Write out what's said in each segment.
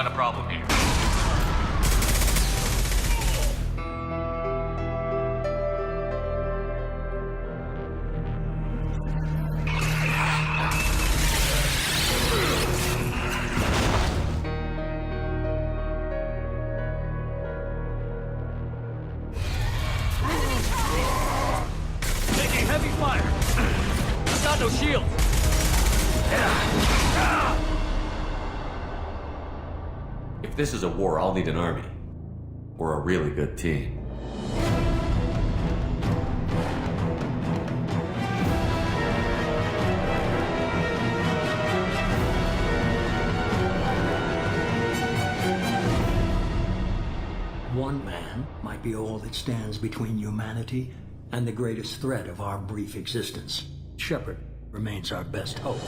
got a problem here. Taking heavy fire. He's got no shield. If this is a war, I'll need an army. Or a really good team. One man might be all that stands between humanity and the greatest threat of our brief existence. Shepard remains our best hope.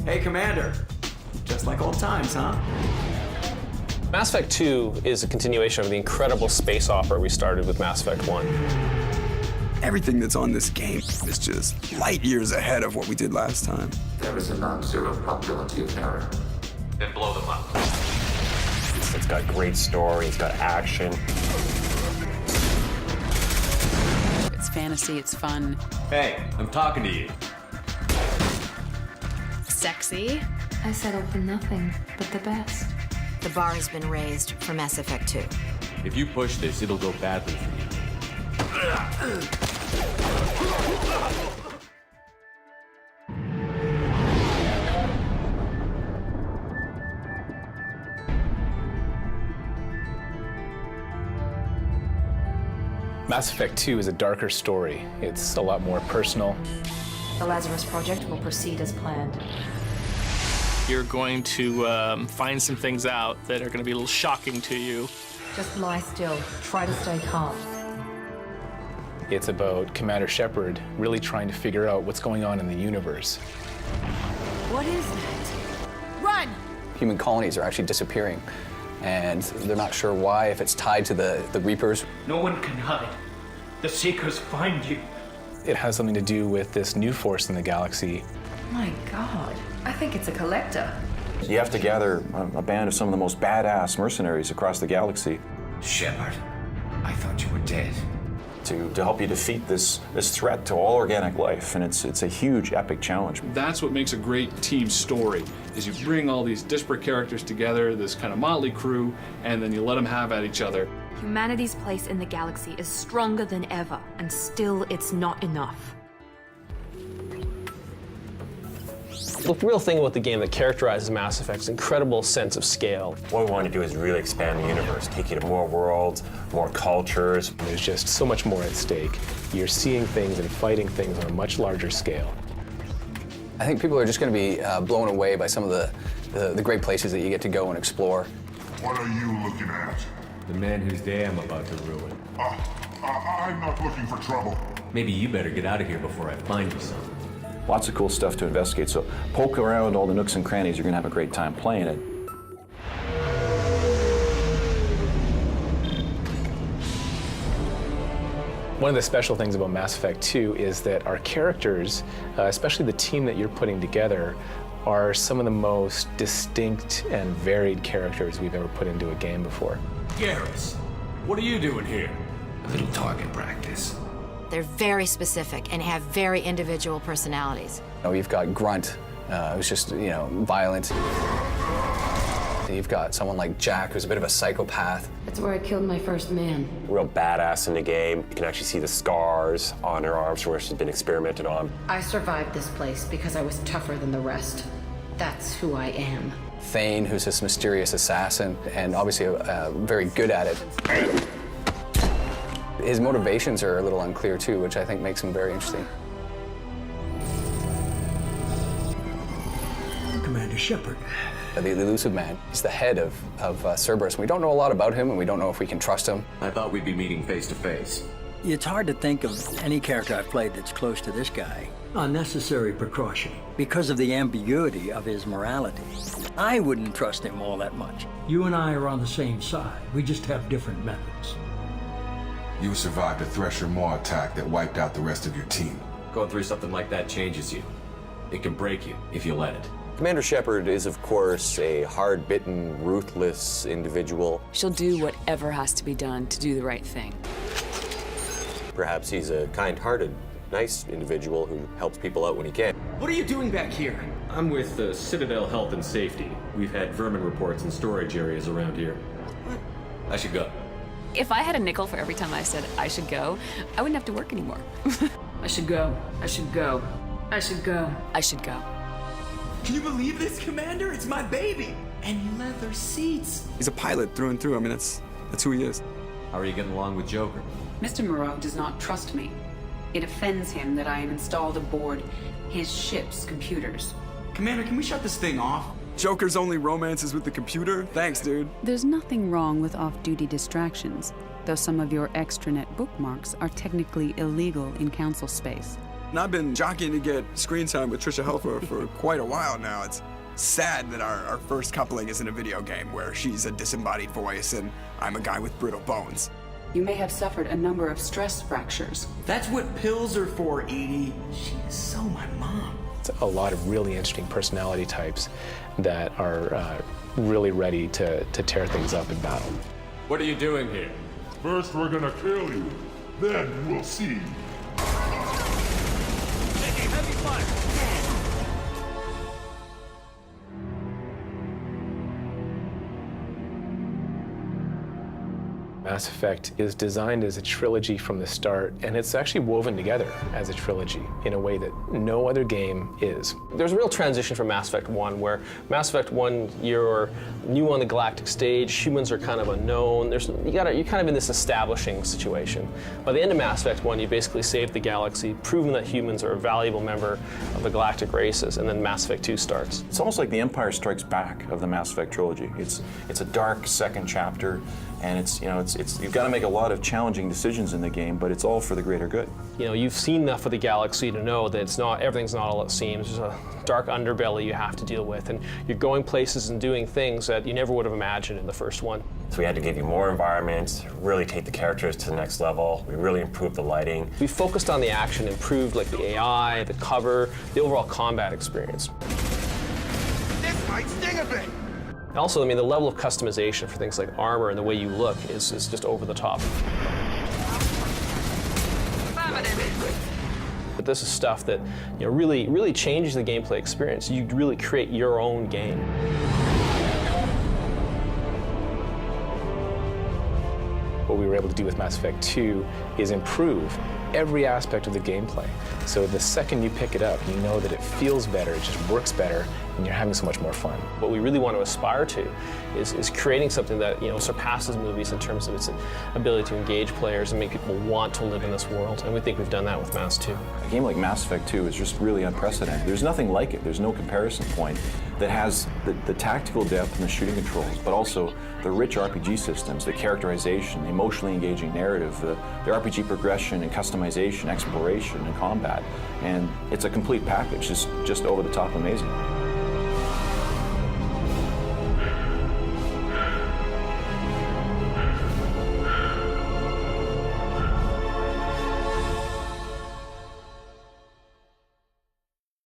Hey, Commander. Just like old times, huh? Mass Effect 2 is a continuation of the incredible space opera we started with Mass Effect 1. Everything that's on this game is just light years ahead of what we did last time. There is a non-zero probability of error. Then blow them up. It's got great story, it's got action. It's fantasy, it's fun. Hey, I'm talking to you. Sexy. I settled for nothing but the best. The bar has been raised for Mass Effect 2. If you push this, it'll go badly for you. Mass Effect 2 is a darker story. It's a lot more personal. The Lazarus Project will proceed as planned. You're going to find some things out that are going to be a little shocking to you. Just lie still. Try to stay calm. It's about Commander Shepard really trying to figure out what's going on in the universe. What is that? Run! Human colonies are actually disappearing, and they're not sure why, if it's tied to the Reapers. No one can hide. The Seekers find you. It has something to do with this new force in the galaxy. My God, I think it's a collector. You have to gather a band of some of the most badass mercenaries across the galaxy. Shepard, I thought you were dead. To help you defeat this threat to all organic life, and it's a huge epic challenge. That's what makes a great team story, is you bring all these disparate characters together, this kind of motley crew, and then you let them have at each other. Humanity's place in the galaxy is stronger than ever, and still it's not enough. The real thing about the game that characterizes Mass Effect's incredible sense of scale. What we want to do is really expand the universe, take you to more worlds, more cultures. There's just so much more at stake. You're seeing things and fighting things on a much larger scale. I think people are just going to be blown away by some of the great places that you get to go and explore. What are you looking at? The man whose day I'm about to ruin. I'm not looking for trouble. Maybe you better get out of here before I find you some. Lots of cool stuff to investigate, so poke around all the nooks and crannies. You're going to have a great time playing it. One of the special things about Mass Effect 2 is that our characters, especially the team that you're putting together, are some of the most distinct and varied characters we've ever put into a game before. Garrus, what are you doing here? A little target practice. They're very specific and have very individual personalities. You've got Grunt, who's just, violent. You've got someone like Jack, who's a bit of a psychopath. That's where I killed my first man. Real badass in the game. You can actually see the scars on her arms where she's been experimented on. I survived this place because I was tougher than the rest. That's who I am. Thane, who's this mysterious assassin, and obviously very good at it. His motivations are a little unclear too, which I think makes him very interesting. Commander Commander Shepard. The elusive man. He's the head of Cerberus. We don't know a lot about him, and we don't know if we can trust him. I thought we'd be meeting face to face. It's hard to think of any character I've played that's close to this guy. Unnecessary precaution because of the ambiguity of his morality. I wouldn't trust him all that much. You and I are on the same side. We just have different methods. You survived a Thresher Maw attack that wiped out the rest of your team. Going through something like that changes you. It can break you if you let it. Commander Shepard is, of course, a hard-bitten, ruthless individual. She'll do whatever has to be done to do the right thing. Perhaps he's a kind-hearted, nice individual who helps people out when he can. What are you doing back here? I'm with the Citadel Health and Safety. We've had vermin reports in storage areas around here. What? I should go. If I had a nickel for every time I said I should go, I wouldn't have to work anymore. I should go. I should go. I should go. I should go. Can you believe this, Commander? It's my baby! And leather seats. He's a pilot through and through. I mean, that's who he is. How are you getting along with Joker? Mr. Moreau does not trust me. It offends him that I am installed aboard his ship's computers. Commander, can we shut this thing off? Joker's only romance is with the computer? Thanks, dude. There's nothing wrong with off-duty distractions, though some of your extranet bookmarks are technically illegal in council space. And I've been jockeying to get screen time with Trisha Helfer for quite a while now. It's sad that our first coupling is in a video game where she's a disembodied voice and I'm a guy with brittle bones. You may have suffered a number of stress fractures. That's what pills are for, Edie. She is so my mom. It's a lot of really interesting personality types that are really ready to tear things up in battle. What are you doing here? First we're gonna kill you, then we'll see. Taking heavy fire. Mass Effect is designed as a trilogy from the start, and it's actually woven together as a trilogy in a way that no other game is. There's a real transition from Mass Effect 1, where Mass Effect 1, you're new on the galactic stage, humans are kind of unknown, you're kind of in this establishing situation. By the end of Mass Effect 1, you basically saved the galaxy, proven that humans are a valuable member of the galactic races, and then Mass Effect 2 starts. It's almost like the Empire Strikes Back of the Mass Effect trilogy. It's a dark second chapter, and you've got to make a lot of challenging decisions in the game, but it's all for the greater good. You know, you've seen enough of the galaxy to know that everything's not all it seems. There's a dark underbelly you have to deal with, and you're going places and doing things that you never would have imagined in the first one. So we had to give you more environments, really take the characters to the next level. We really improved the lighting. We focused on the action, improved like the AI, the cover, the overall combat experience. This might sting a bit. And also, I mean, the level of customization for things like armor and the way you look is just over the top. But this is stuff that really changes the gameplay experience. You really create your own game. What we were able to do with Mass Effect 2 is improve every aspect of the gameplay. So the second you pick it up, you know that it feels better, it just works better, and you're having so much more fun. What we really want to aspire to is creating something that surpasses movies in terms of its ability to engage players and make people want to live in this world. And we think we've done that with Mass 2. A game like Mass Effect 2 is just really unprecedented. There's nothing like it. There's no comparison point that has the tactical depth and the shooting controls, but also the rich RPG systems, the characterization, the emotionally engaging narrative, the RPG progression and customization, exploration and combat. And it's a complete package. It's just over the top amazing.